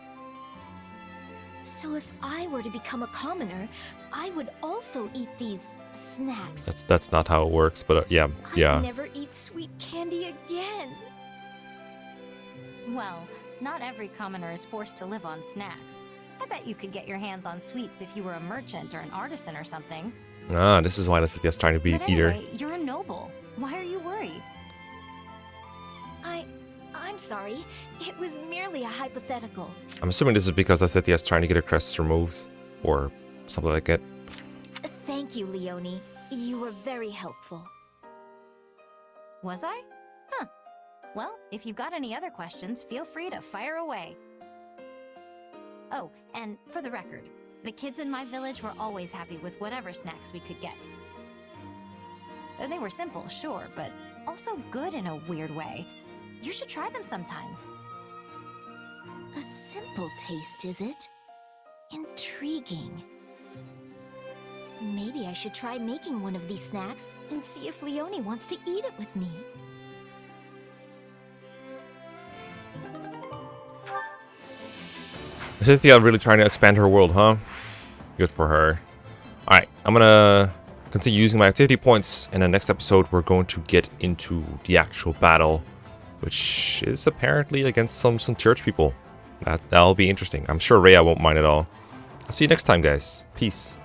So if I were to become a commoner, I would also eat these snacks. That's not how it works, but yeah. I'd never eat sweet candy again. Well, not every commoner is forced to live on snacks. I bet you could get your hands on sweets if you were a merchant or an artisan or something. Ah, this is why Leicester trying to be But eater. anyway, you're a noble. Why are you worried? I'm sorry. It was merely a hypothetical. I'm assuming this is because Leicester trying to get her crests removed, or something like it. Thank you, Leonie. You were very helpful. Was I? Huh. Well, if you've got any other questions, feel free to fire away. Oh, and for the record, the kids in my village were always happy with whatever snacks we could get. They were simple, sure, but also good in a weird way. You should try them sometime. A simple taste, is it? Intriguing. Maybe I should try making one of these snacks and see if Leonie wants to eat it with me. Cynthia really trying to expand her world, huh? Good for her. Alright, I'm gonna continue using my activity points. In the next episode, we're going to get into the actual battle, which is apparently against some church people. That'll be interesting. I'm sure Rhea won't mind at all. I'll see you next time, guys. Peace.